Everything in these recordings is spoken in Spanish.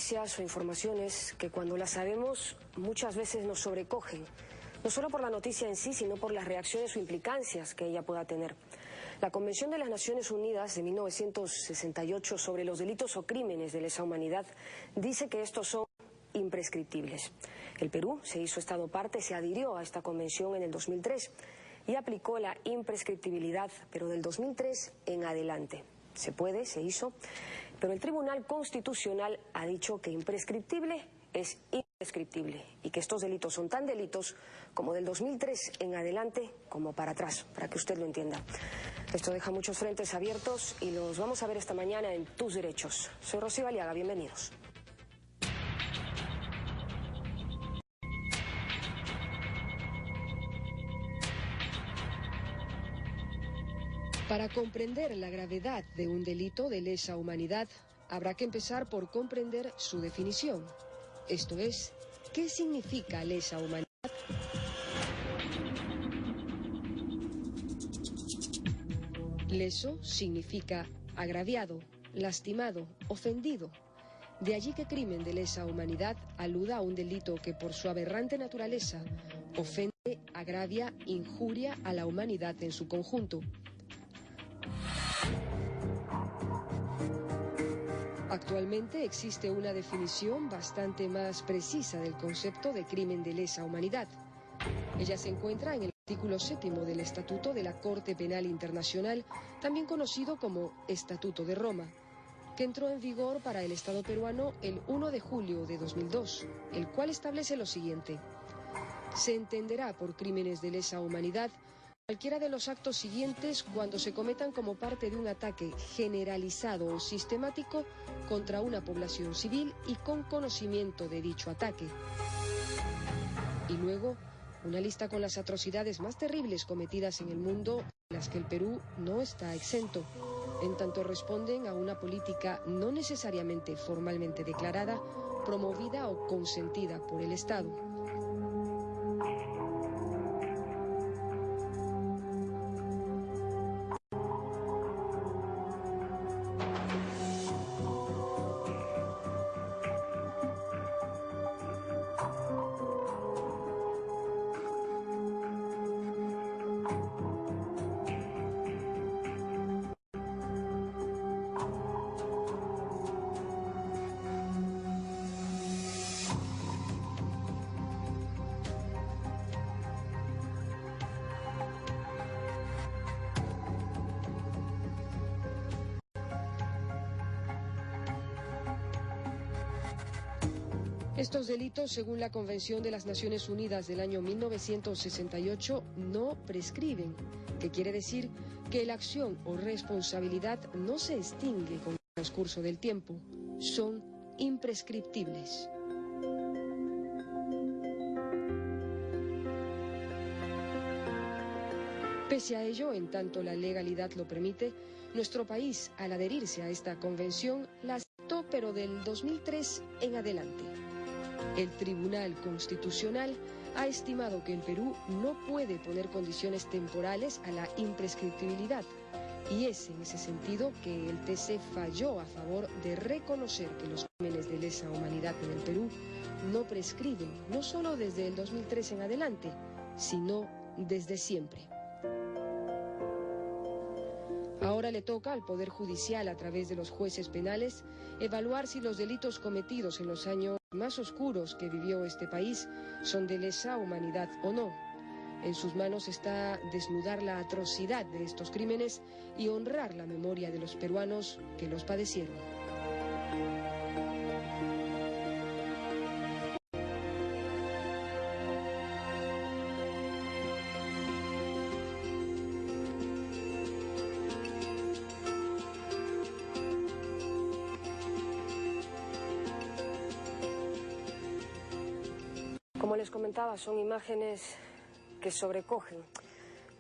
noticias o informaciones que cuando las sabemos muchas veces nos sobrecogen, no solo por la noticia en sí, sino por las reacciones o implicancias que ella pueda tener. La Convención de las Naciones Unidas de 1968 sobre los delitos o crímenes de lesa humanidad dice que estos son imprescriptibles. El Perú se hizo Estado parte, se adhirió a esta convención en el 2003 y aplicó la imprescriptibilidad, pero del 2003 en adelante. Se puede, se hizo, pero el Tribunal Constitucional ha dicho que imprescriptible es imprescriptible y que estos delitos son tan delitos como del 2003 en adelante como para atrás, para que usted lo entienda. Esto deja muchos frentes abiertos y los vamos a ver esta mañana en Tus Derechos. Soy Rocío Aliaga, bienvenidos. Para comprender la gravedad de un delito de lesa humanidad, habrá que empezar por comprender su definición. Esto es, ¿qué significa lesa humanidad? Leso significa agraviado, lastimado, ofendido. De allí que crimen de lesa humanidad aluda a un delito que por su aberrante naturaleza ofende, agravia, injuria a la humanidad en su conjunto. Actualmente existe una definición bastante más precisa del concepto de crimen de lesa humanidad. Ella se encuentra en el artículo 7º del Estatuto de la Corte Penal Internacional, también conocido como Estatuto de Roma, que entró en vigor para el Estado peruano el 1 de julio de 2002, el cual establece lo siguiente. Se entenderá por crímenes de lesa humanidad cualquiera de los actos siguientes cuando se cometan como parte de un ataque generalizado o sistemático contra una población civil y con conocimiento de dicho ataque. Y luego, una lista con las atrocidades más terribles cometidas en el mundo, de las que el Perú no está exento, en tanto responden a una política no necesariamente formalmente declarada, promovida o consentida por el Estado. Estos delitos, según la Convención de las Naciones Unidas del año 1968, no prescriben, que quiere decir que la acción o responsabilidad no se extingue con el transcurso del tiempo, son imprescriptibles. Pese a ello, en tanto la legalidad lo permite, nuestro país, al adherirse a esta convención, la aceptó, pero del 2003 en adelante. El Tribunal Constitucional ha estimado que el Perú no puede poner condiciones temporales a la imprescriptibilidad y es en ese sentido que el TC falló a favor de reconocer que los crímenes de lesa humanidad en el Perú no prescriben, no solo desde el 2003 en adelante, sino desde siempre. Ahora le toca al Poder Judicial, a través de los jueces penales, evaluar si los delitos cometidos en los años más oscuros que vivió este país son de lesa humanidad o no. En sus manos está desnudar la atrocidad de estos crímenes y honrar la memoria de los peruanos que los padecieron. Como les comentaba, son imágenes que sobrecogen,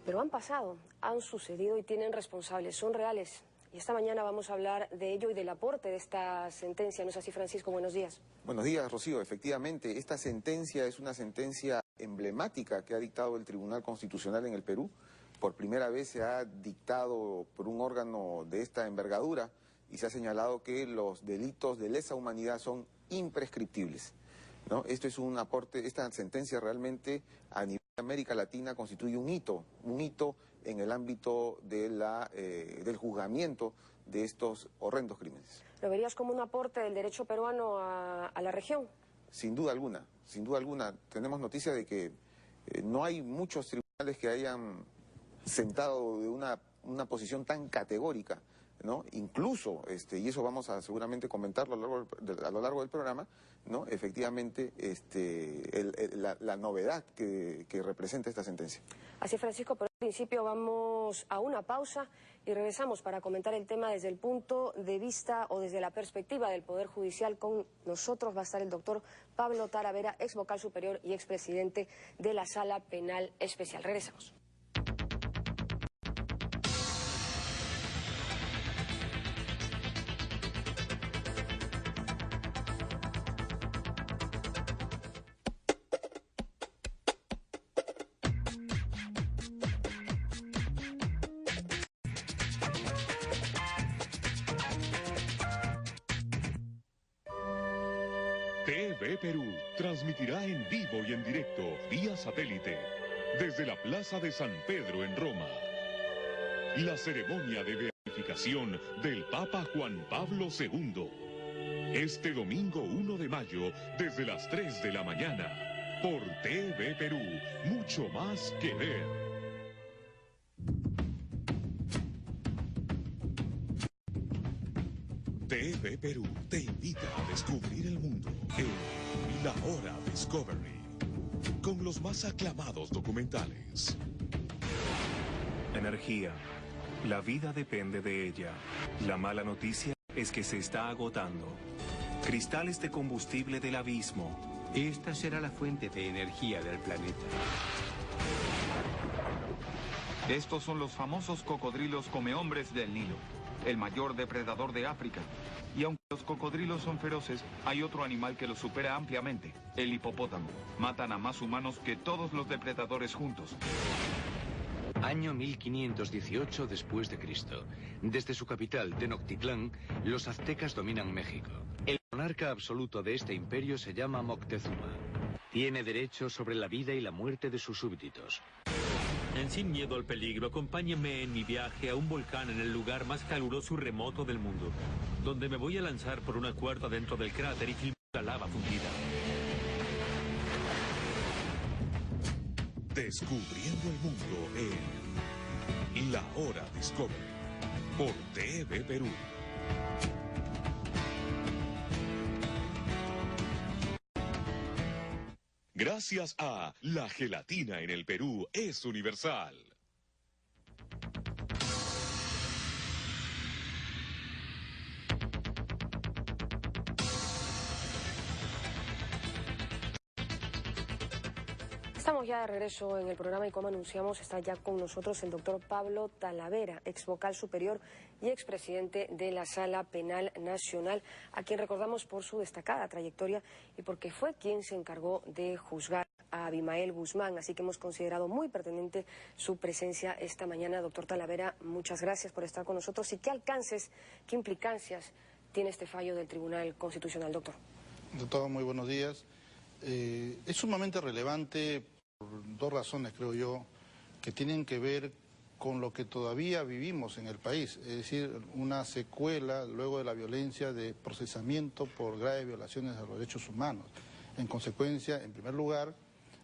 pero han pasado, han sucedido y tienen responsables, son reales. Y esta mañana vamos a hablar de ello y del aporte de esta sentencia. ¿No es así, Francisco? Buenos días. Buenos días, Rocío. Efectivamente, esta sentencia es una sentencia emblemática que ha dictado el Tribunal Constitucional en el Perú. Por primera vez se ha dictado por un órgano de esta envergadura y se ha señalado que los delitos de lesa humanidad son imprescriptibles, ¿no? Esto es un aporte, esta sentencia realmente a nivel de América Latina constituye un hito en el ámbito de del juzgamiento de estos horrendos crímenes. ¿Lo verías como un aporte del derecho peruano a la región? Sin duda alguna, sin duda alguna. Tenemos noticia de que no hay muchos tribunales que hayan sentado de una posición tan categórica, ¿no? Incluso, y eso vamos a seguramente comentarlo a lo largo del programa, ¿no? Efectivamente, la novedad que representa esta sentencia. Así, Francisco, por el principio vamos a una pausa y regresamos para comentar el tema desde el punto de vista o desde la perspectiva del Poder Judicial. Con nosotros va a estar el doctor Pablo Talavera, ex vocal superior y expresidente de la Sala Penal Especial. Regresamos. TV Perú transmitirá en vivo y en directo, vía satélite, desde la Plaza de San Pedro en Roma, la ceremonia de beatificación del Papa Juan Pablo II. Este domingo 1 de mayo, desde las 3 de la mañana, por TV Perú, mucho más que ver. TV Perú te invita a descubrir el mundo en La Hora Discovery, con los más aclamados documentales. Energía. La vida depende de ella. La mala noticia es que se está agotando. Cristales de combustible del abismo. Esta será la fuente de energía del planeta. Estos son los famosos cocodrilos comehombres del Nilo, el mayor depredador de África. Y aunque los cocodrilos son feroces, hay otro animal que los supera ampliamente, el hipopótamo. Matan a más humanos que todos los depredadores juntos. Año 1518 después de Cristo. Desde su capital, Tenochtitlán, los aztecas dominan México. El monarca absoluto de este imperio se llama Moctezuma. Tiene derecho sobre la vida y la muerte de sus súbditos. En Sin Miedo al Peligro, acompáñenme en mi viaje a un volcán en el lugar más caluroso y remoto del mundo, donde me voy a lanzar por una cuerda dentro del cráter y filmar la lava fundida. Descubriendo el mundo en La Hora Discovery, por TV Perú. Gracias a la gelatina en el Perú es universal. Estamos ya de regreso en el programa y como anunciamos está ya con nosotros el doctor Pablo Talavera, ex vocal superior y expresidente de la Sala Penal Nacional, a quien recordamos por su destacada trayectoria y porque fue quien se encargó de juzgar a Abimael Guzmán, así que hemos considerado muy pertinente su presencia esta mañana. Doctor Talavera, muchas gracias por estar con nosotros. ¿Y qué alcances, qué implicancias tiene este fallo del Tribunal Constitucional, doctor? Doctor, muy buenos días. Es sumamente relevante por dos razones, creo yo, que tienen que ver con lo que todavía vivimos en el país, es decir, una secuela luego de la violencia de procesamiento por graves violaciones a los derechos humanos. En consecuencia, en primer lugar,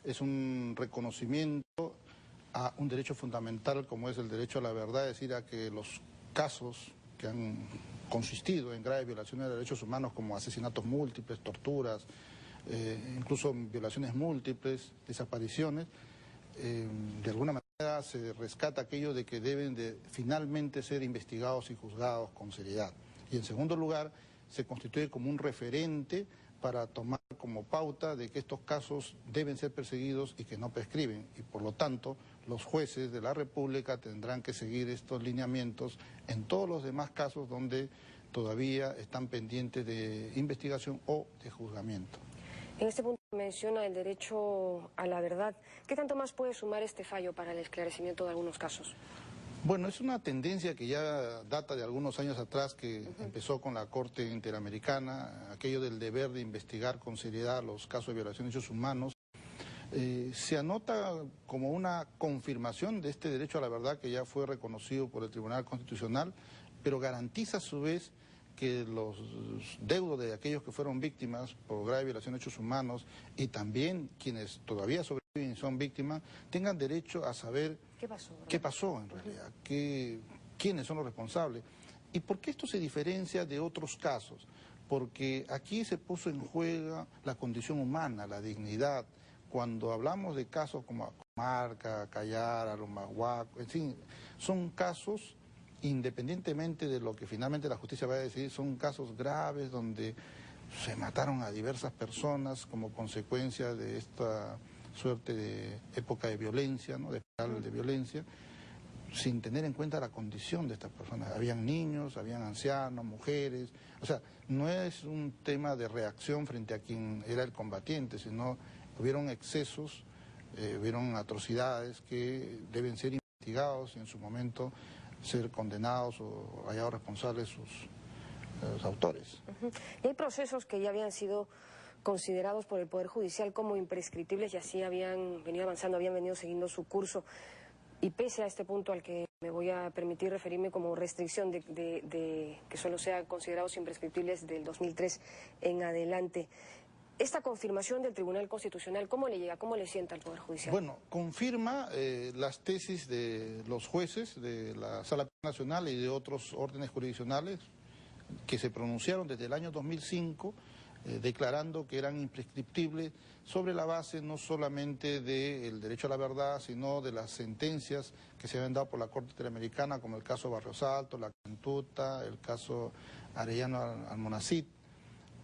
es un reconocimiento a un derecho fundamental como es el derecho a la verdad, es decir, a que los casos que han consistido en graves violaciones de derechos humanos como asesinatos múltiples, torturas, incluso violaciones múltiples, desapariciones, de alguna manera se rescata aquello de que deben de finalmente ser investigados y juzgados con seriedad. Y en segundo lugar, se constituye como un referente para tomar como pauta de que estos casos deben ser perseguidos y que no prescriben. Y por lo tanto, los jueces de la República tendrán que seguir estos lineamientos en todos los demás casos donde todavía están pendientes de investigación o de juzgamiento. En este punto menciona el derecho a la verdad. ¿Qué tanto más puede sumar este fallo para el esclarecimiento de algunos casos? Bueno, es una tendencia que ya data de algunos años atrás, que empezó con la Corte Interamericana, aquello del deber de investigar con seriedad los casos de violación de derechos humanos. Se anota como una confirmación de este derecho a la verdad que ya fue reconocido por el Tribunal Constitucional, pero garantiza a su vez que los deudos de aquellos que fueron víctimas por grave violación de derechos humanos y también quienes todavía sobreviven y son víctimas tengan derecho a saber qué pasó en realidad, quiénes son los responsables. ¿Y por qué esto se diferencia de otros casos? Porque aquí se puso en juego la condición humana, la dignidad. Cuando hablamos de casos como Marca, Cayara, Lomahuaco, en fin, son casos, independientemente de lo que finalmente la justicia va a decidir, son casos graves donde se mataron a diversas personas como consecuencia de esta suerte de época de violencia, ¿no?, de espiral de violencia, sin tener en cuenta la condición de estas personas. Habían niños, habían ancianos, mujeres, o sea, no es un tema de reacción frente a quien era el combatiente, sino hubieron excesos, hubieron atrocidades que deben ser investigados y en su momento ser condenados o hallados responsables sus autores. Y hay procesos que ya habían sido considerados por el Poder Judicial como imprescriptibles y así habían venido avanzando, habían venido siguiendo su curso. Y pese a este punto al que me voy a permitir referirme como restricción de que solo sean considerados imprescriptibles del 2003 en adelante, esta confirmación del Tribunal Constitucional, ¿cómo le llega, cómo le sienta al Poder Judicial? Bueno, confirma las tesis de los jueces de la Sala Penal Nacional y de otros órdenes jurisdiccionales que se pronunciaron desde el año 2005, declarando que eran imprescriptibles sobre la base no solamente del derecho a la verdad, sino de las sentencias que se habían dado por la Corte Interamericana, como el caso Barrios Altos, la Cantuta, el caso Arellano Almonacid,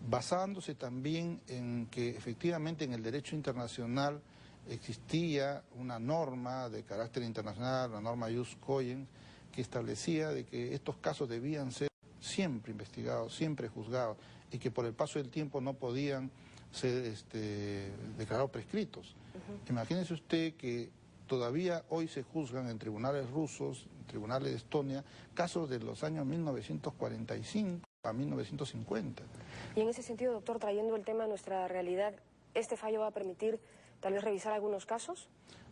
basándose también en que efectivamente en el derecho internacional existía una norma de carácter internacional, la norma Ius Cogens, que establecía de que estos casos debían ser siempre investigados, siempre juzgados, y que por el paso del tiempo no podían ser declarados prescritos. Imagínese usted que todavía hoy se juzgan en tribunales rusos, en tribunales de Estonia, casos de los años 1945 a 1950. Y en ese sentido, doctor, trayendo el tema a nuestra realidad, ¿este fallo va a permitir tal vez revisar algunos casos?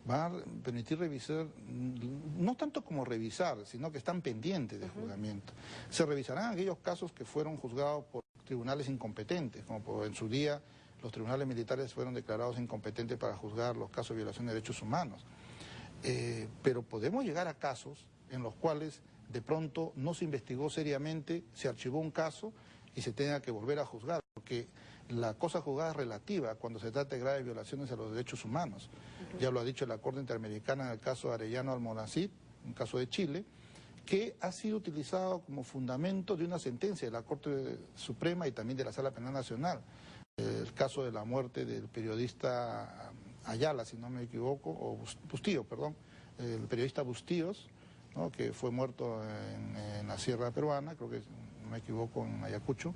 Va a permitir revisar, no tanto como revisar, sino que están pendientes de juzgamiento. Se revisarán aquellos casos que fueron juzgados por tribunales incompetentes, como en su día los tribunales militares fueron declarados incompetentes para juzgar los casos de violación de derechos humanos. Pero podemos llegar a casos en los cuales de pronto no se investigó seriamente, se archivó un caso y se tenga que volver a juzgar, porque la cosa juzgada es relativa cuando se trata de graves violaciones a los derechos humanos. Ya lo ha dicho la Corte Interamericana en el caso Arellano Almonacid, un caso de Chile, que ha sido utilizado como fundamento de una sentencia de la Corte Suprema y también de la Sala Penal Nacional. El caso de la muerte del periodista Ayala, si no me equivoco, o Bustillo, perdón, el periodista Bustillos, ¿no?, que fue muerto en la Sierra Peruana, creo que, no me equivoco, en Ayacucho.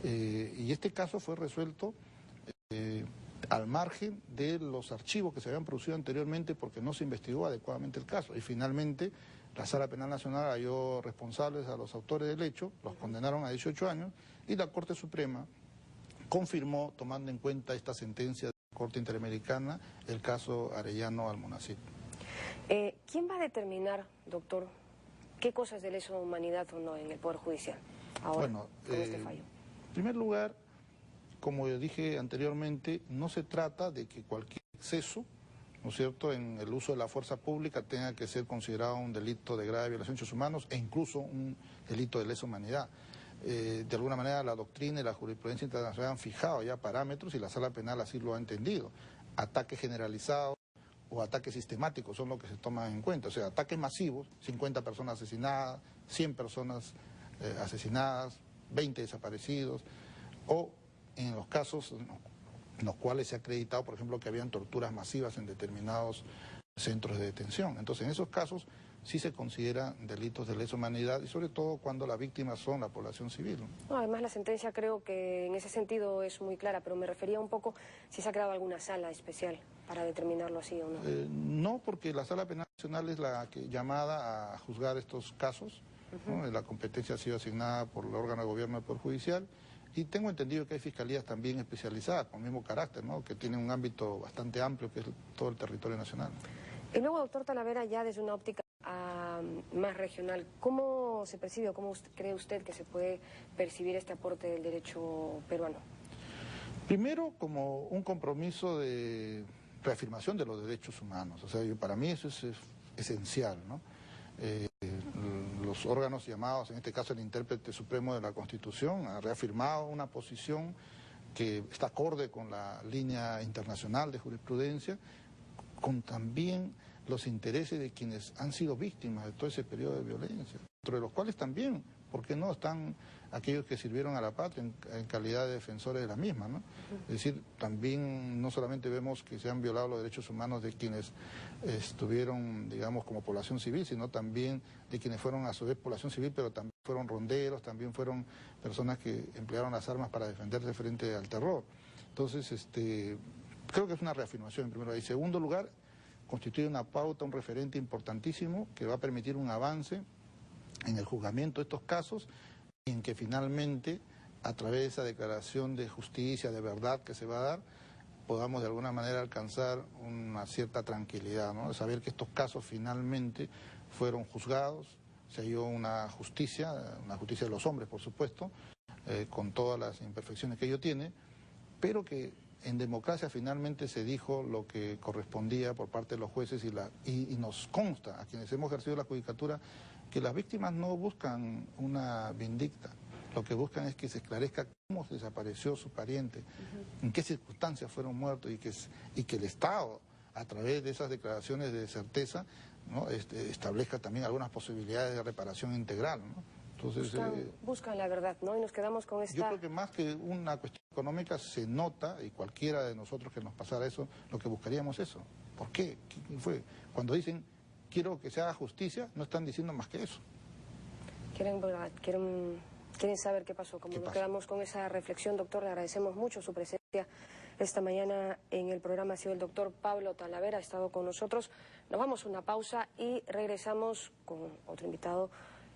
Y este caso fue resuelto al margen de los archivos que se habían producido anteriormente porque no se investigó adecuadamente el caso. Y finalmente la Sala Penal Nacional halló responsables a los autores del hecho, los condenaron a 18 años y la Corte Suprema confirmó, tomando en cuenta esta sentencia de la Corte Interamericana, el caso Arellano Almonacid. ¿Quién va a determinar, doctor, qué cosas de lesa humanidad o no en el Poder Judicial ahora, bueno, con este fallo? En primer lugar, como yo dije anteriormente, no se trata de que cualquier exceso, ¿no es cierto?, en el uso de la fuerza pública tenga que ser considerado un delito de grave violación de derechos humanos e incluso un delito de lesa humanidad. De alguna manera la doctrina y la jurisprudencia internacional han fijado ya parámetros y la Sala Penal así lo ha entendido. Ataques generalizados o ataques sistemáticos son lo que se toman en cuenta. O sea, ataques masivos, 50 personas asesinadas, 100 personas asesinadas, 20 desaparecidos, o en los casos en los cuales se ha acreditado, por ejemplo, que habían torturas masivas en determinados centros de detención. Entonces, en esos casos sí se consideran delitos de lesa humanidad y sobre todo cuando las víctimas son la población civil. No, además la sentencia creo que en ese sentido es muy clara, pero me refería un poco si se ha creado alguna sala especial para determinarlo así o no. No, porque la Sala Penal Nacional es la llamada a juzgar estos casos, ¿no? La competencia ha sido asignada por el órgano de gobierno del Poder Judicial y tengo entendido que hay fiscalías también especializadas con el mismo carácter, ¿no? Que tienen un ámbito bastante amplio que es todo el territorio nacional. Y luego, doctor Talavera, ya desde una óptica más regional, ¿cómo se percibe o cómo cree usted que se puede percibir este aporte del derecho peruano? Primero, como un compromiso de reafirmación de los derechos humanos, o sea, para mí eso es esencial, ¿no? Los órganos llamados, en este caso el intérprete supremo de la Constitución, ha reafirmado una posición que está acorde con la línea internacional de jurisprudencia, con también los intereses de quienes han sido víctimas de todo ese periodo de violencia, dentro de los cuales también, ¿por qué no?, están aquellos que sirvieron a la patria en calidad de defensores de la misma, ¿no? Es decir, también no solamente vemos que se han violado los derechos humanos de quienes estuvieron, digamos, como población civil, sino también de quienes fueron a su vez población civil, pero también fueron ronderos, también fueron personas que emplearon las armas para defenderse frente al terror. Entonces, creo que es una reafirmación en primer lugar. Y en segundo lugar, constituye una pauta, un referente importantísimo que va a permitir un avance en el juzgamiento de estos casos y en que finalmente, a través de esa declaración de justicia, de verdad que se va a dar, podamos de alguna manera alcanzar una cierta tranquilidad, ¿no? De saber que estos casos finalmente fueron juzgados, se halló una justicia de los hombres, por supuesto, con todas las imperfecciones que ello tiene, pero que en democracia finalmente se dijo lo que correspondía por parte de los jueces y nos consta a quienes hemos ejercido la judicatura que las víctimas no buscan una vindicta, lo que buscan es que se esclarezca cómo desapareció su pariente, en qué circunstancias fueron muertos y que el Estado, a través de esas declaraciones de certeza, ¿no?, establezca también algunas posibilidades de reparación integral, ¿no? Entonces, buscan la verdad, ¿no? Y nos quedamos con esta... Yo creo que más que una cuestión económica se nota, y cualquiera de nosotros que nos pasara eso, lo que buscaríamos eso. ¿Por qué? ¿Qué fue? Cuando dicen, quiero que se haga justicia, no están diciendo más que eso. Quieren verdad, quieren saber qué pasó. Como nos quedamos con esa reflexión, doctor, le agradecemos mucho su presencia esta mañana en el programa. Ha sido el doctor Pablo Talavera, ha estado con nosotros. Nos vamos a una pausa y regresamos con otro invitado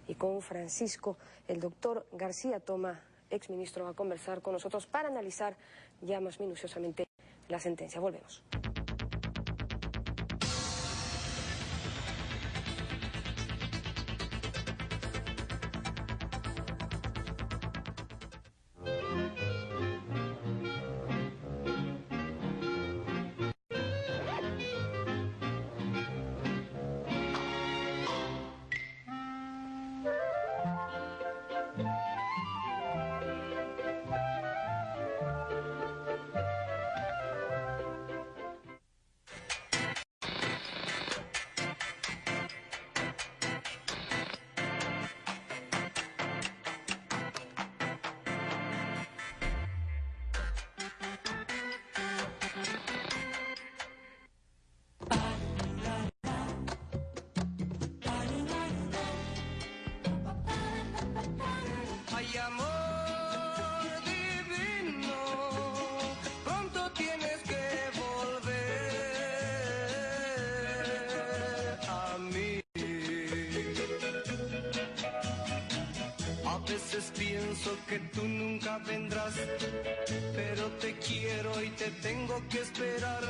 y con Francisco. El doctor García Toma, exministro, va a conversar con nosotros para analizar ya más minuciosamente la sentencia. Volvemos. Pienso que tú nunca vendrás, pero te quiero y te tengo que esperar.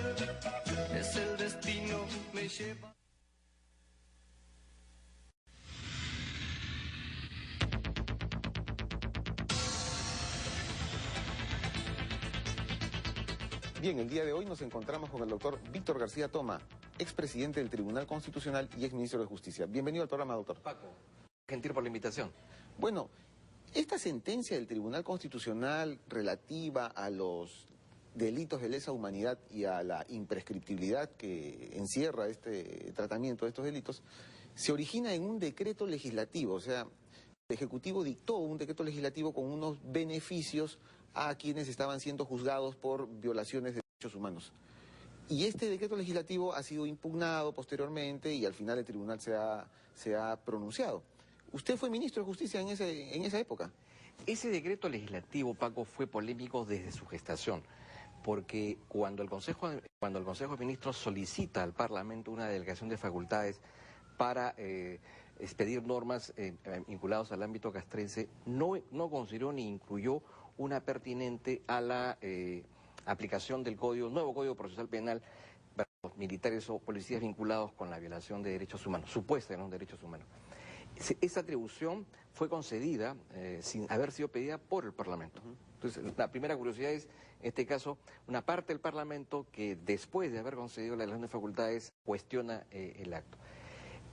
Es el destino, me lleva. Bien, el día de hoy nos encontramos con el doctor Víctor García Toma, expresidente del Tribunal Constitucional y exministro de Justicia. Bienvenido al programa, doctor. Paco, gentil por la invitación. Bueno, esta sentencia del Tribunal Constitucional relativa a los delitos de lesa humanidad y a la imprescriptibilidad que encierra este tratamiento de estos delitos, se origina en un decreto legislativo, o sea, el Ejecutivo dictó un decreto legislativo con unos beneficios a quienes estaban siendo juzgados por violaciones de derechos humanos. Y este decreto legislativo ha sido impugnado posteriormente y al final el tribunal se ha pronunciado. ¿Usted fue ministro de Justicia en esa época? Ese decreto legislativo, Paco, fue polémico desde su gestación, porque cuando el Consejo de Ministros solicita al Parlamento una delegación de facultades para expedir normas vinculadas al ámbito castrense, no consideró ni incluyó una pertinente a la aplicación del nuevo Código Procesal Penal para los militares o policías vinculados con la violación de derechos humanos, supuesta, ¿no?, derechos humanos. Esa atribución fue concedida sin haber sido pedida por el Parlamento. Entonces, la primera curiosidad es, en este caso, una parte del Parlamento que después de haber concedido la delegación de facultades cuestiona el acto.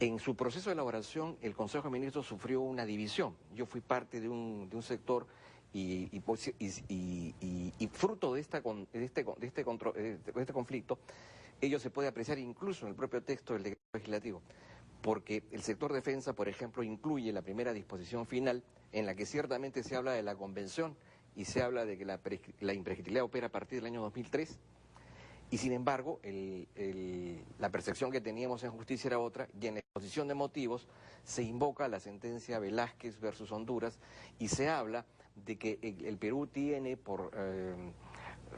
En su proceso de elaboración, el Consejo de Ministros sufrió una división. Yo fui parte de un sector y fruto de este conflicto, ello se puede apreciar incluso en el propio texto del decreto legislativo, porque el sector defensa, por ejemplo, incluye la primera disposición final en la que ciertamente se habla de la convención y se habla de que la imprescriptibilidad opera a partir del año 2003, y sin embargo la percepción que teníamos en justicia era otra, y en la exposición de motivos se invoca la sentencia Velázquez versus Honduras y se habla de que el Perú tiene, por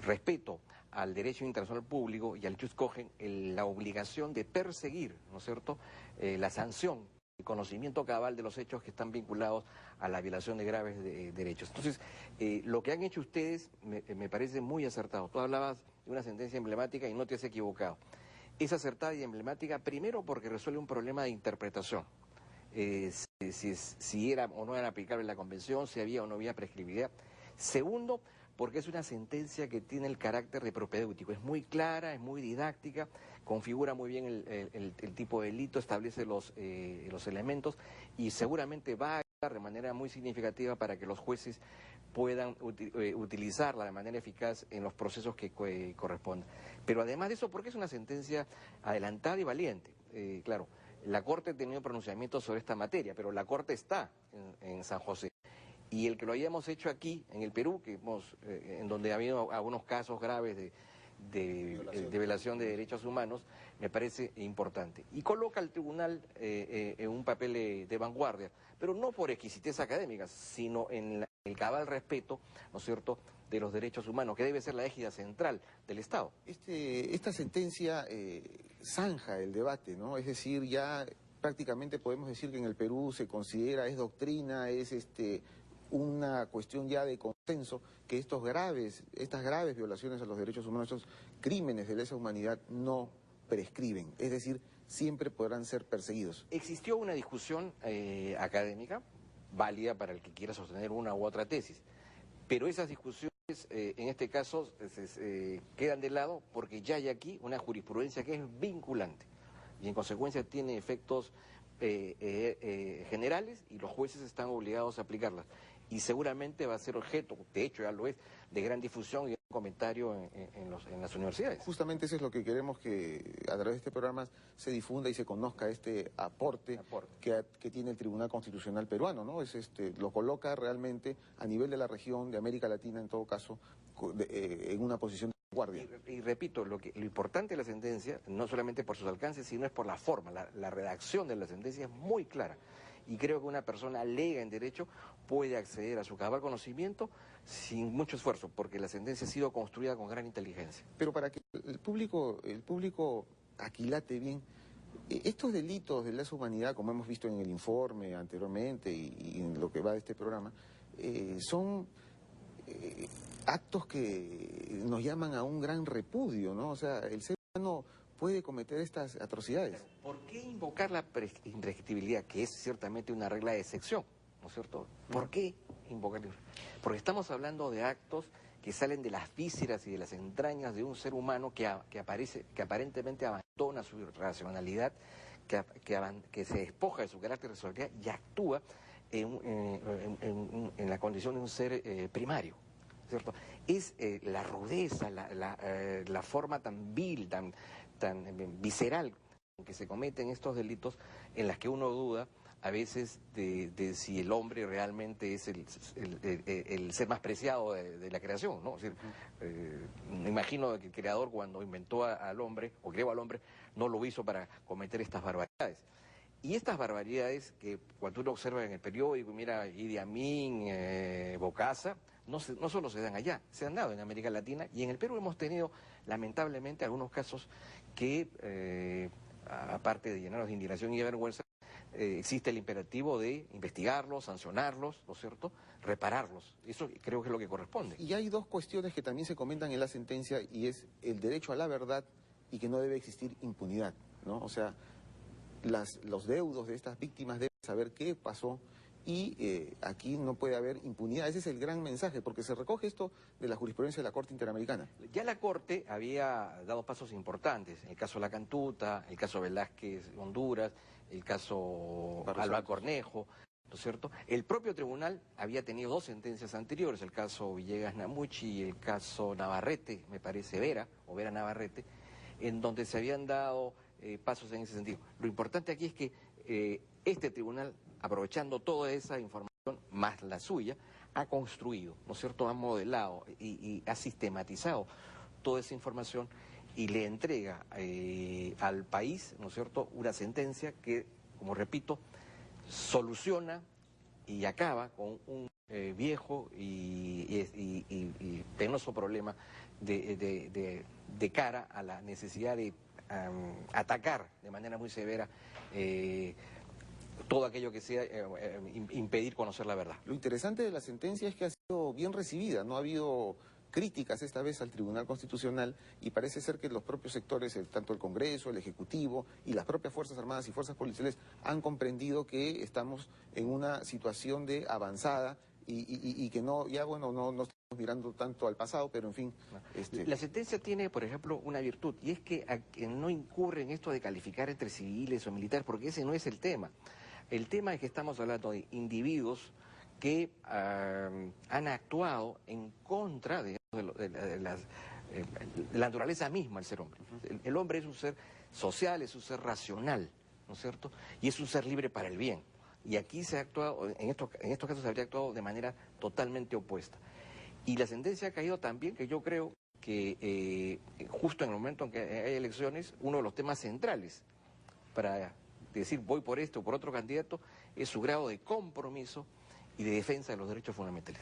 respeto al derecho internacional público y al jus cogen, la obligación de perseguir, ¿no es cierto?, la sanción, el conocimiento cabal de los hechos que están vinculados a la violación de graves derechos. Entonces, lo que han hecho ustedes me parece muy acertado. Tú hablabas de una sentencia emblemática y no te has equivocado. Es acertada y emblemática primero porque resuelve un problema de interpretación. Si era o no era aplicable la convención, si había o no había prescriptibilidad. Segundo, porque es una sentencia que tiene el carácter de propedéutico. Es muy clara, es muy didáctica, configura muy bien el tipo de delito, establece los elementos y seguramente va a ayudar de manera muy significativa para que los jueces puedan utilizarla de manera eficaz en los procesos que correspondan. Pero además de eso, porque es una sentencia adelantada y valiente. Claro, la Corte ha tenido pronunciamientos sobre esta materia, pero la Corte está en San José. Y el que lo hayamos hecho aquí, en el Perú, en donde ha habido algunos casos graves de violación de derechos humanos, me parece importante. Y coloca al tribunal en un papel de vanguardia, pero no por exquisitez académica, sino en el cabal respeto, ¿no es cierto?, de los derechos humanos, que debe ser la égida central del Estado. Esta sentencia zanja el debate, ¿no? Es decir, ya prácticamente podemos decir que en el Perú se considera, es doctrina, es una cuestión ya de consenso, que estas graves violaciones a los derechos humanos, estos crímenes de lesa humanidad no prescriben, es decir, siempre podrán ser perseguidos. Existió una discusión académica, válida para el que quiera sostener una u otra tesis, pero esas discusiones en este caso quedan de lado porque ya hay aquí una jurisprudencia que es vinculante y en consecuencia tiene efectos generales y los jueces están obligados a aplicarlas. Y seguramente va a ser objeto, de hecho ya lo es, de gran difusión y comentario en las universidades. Justamente eso es lo que queremos, que a través de este programa se difunda y se conozca este aporte. Que tiene el Tribunal Constitucional peruano, ¿no? Lo coloca realmente a nivel de la región, de América Latina en todo caso, en una posición de vanguardia. Y repito, lo importante de la sentencia, no solamente por sus alcances, sino es por la forma. La redacción de la sentencia es muy clara. Y creo que una persona lega en derecho puede acceder a su cabal conocimiento sin mucho esfuerzo, porque la sentencia ha sido construida con gran inteligencia. Pero para que el público aquilate bien, estos delitos de lesa humanidad, como hemos visto en el informe anteriormente y en lo que va de este programa, son actos que nos llaman a un gran repudio, ¿no? O sea, el ser humano puede cometer estas atrocidades. ¿Por qué invocar la imprescriptibilidad, que es ciertamente una regla de excepción, ¿no es cierto? ¿Por qué invocarla? Porque estamos hablando de actos que salen de las vísceras y de las entrañas de un ser humano que aparentemente abandona su racionalidad, que se despoja de su carácter de responsabilidad y actúa en la condición de un ser primario, ¿cierto? Es la rudeza, la forma tan vil, tan visceral en que se cometen estos delitos, en las que uno duda a veces de si el hombre realmente es el ser más preciado de la creación, ¿no? Es decir, Me imagino que el creador cuando inventó al hombre, o creó al hombre, no lo hizo para cometer estas barbaridades. Y estas barbaridades que cuando uno observa en el periódico, mira Idi Amin, Bokassa, no solo se dan allá, se han dado en América Latina, y en el Perú hemos tenido lamentablemente algunos casos que, aparte de llenarnos de indignación y de vergüenza, existe el imperativo de investigarlos, sancionarlos, ¿no es cierto?, repararlos. Eso creo que es lo que corresponde. Y hay dos cuestiones que también se comentan en la sentencia, y es el derecho a la verdad y que no debe existir impunidad, ¿no? O sea, los deudos de estas víctimas deben saber qué pasó y aquí no puede haber impunidad. Ese es el gran mensaje, porque se recoge esto de la jurisprudencia de la Corte Interamericana. Ya la Corte había dado pasos importantes, el caso La Cantuta, el caso Velázquez Honduras, el caso Alba Cornejo, ¿no es cierto? El propio tribunal había tenido dos sentencias anteriores, el caso Villegas Namuchi y el caso Navarrete, me parece, Vera Navarrete, en donde se habían dado pasos en ese sentido. Lo importante aquí es que este tribunal, aprovechando toda esa información, más la suya, ha construido, ¿no es cierto?, ha modelado y ha sistematizado toda esa información y le entrega al país, ¿no es cierto?, una sentencia que, como repito, soluciona y acaba con un viejo y penoso problema de cara a la necesidad de atacar de manera muy severa todo aquello que sea impedir conocer la verdad. Lo interesante de la sentencia es que ha sido bien recibida, no ha habido críticas esta vez al Tribunal Constitucional y parece ser que los propios sectores, tanto el Congreso, el Ejecutivo y las propias Fuerzas Armadas y Fuerzas Policiales han comprendido que estamos en una situación de avanzada y que no, ya bueno, no estamos mirando tanto al pasado, pero en fin. La sentencia tiene, por ejemplo, una virtud, y es que no incurre en esto de calificar entre civiles o militares, porque ese no es el tema. El tema es que estamos hablando de individuos que han actuado en contra de la naturaleza misma del ser hombre. El hombre es un ser social, es un ser racional, ¿no es cierto? Y es un ser libre para el bien. Y aquí se ha actuado, en estos casos se habría actuado de manera totalmente opuesta. Y la sentencia ha caído también, que yo creo que justo en el momento en que hay elecciones, uno de los temas centrales para decir voy por este o por otro candidato es su grado de compromiso y de defensa de los derechos fundamentales,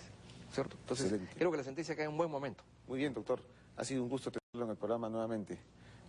¿cierto? Entonces, excelente. Creo que la sentencia cae en un buen momento. Muy bien, doctor. Ha sido un gusto tenerlo en el programa nuevamente.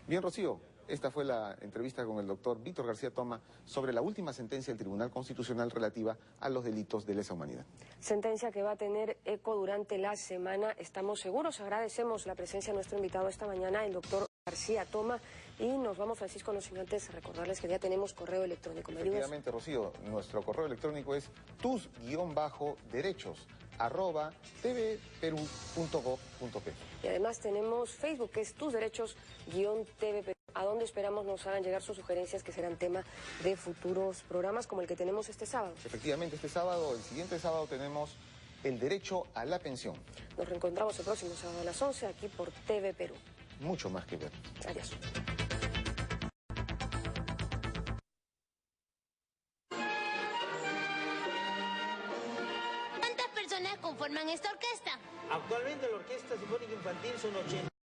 Bien, Rocío, esta fue la entrevista con el doctor Víctor García Toma sobre la última sentencia del Tribunal Constitucional relativa a los delitos de lesa humanidad. Sentencia que va a tener eco durante la semana, estamos seguros. Agradecemos la presencia de nuestro invitado esta mañana, el doctor García Toma. Y nos vamos, Francisco, no sin antes recordarles que ya tenemos correo electrónico. Efectivamente, Rocío, nuestro correo electrónico es tus-derechos@tvperú.gov.p. Y además tenemos Facebook, que es tusderechos-tv Perú, a donde esperamos nos hagan llegar sus sugerencias que serán tema de futuros programas como el que tenemos este sábado. Efectivamente, este sábado, el siguiente sábado, tenemos el derecho a la pensión. Nos reencontramos el próximo sábado a las 11 aquí por TV Perú. Mucho más que ver. Adiós. ¿Cuántas personas conforman esta orquesta? Actualmente la Orquesta Sinfónica Infantil son 80.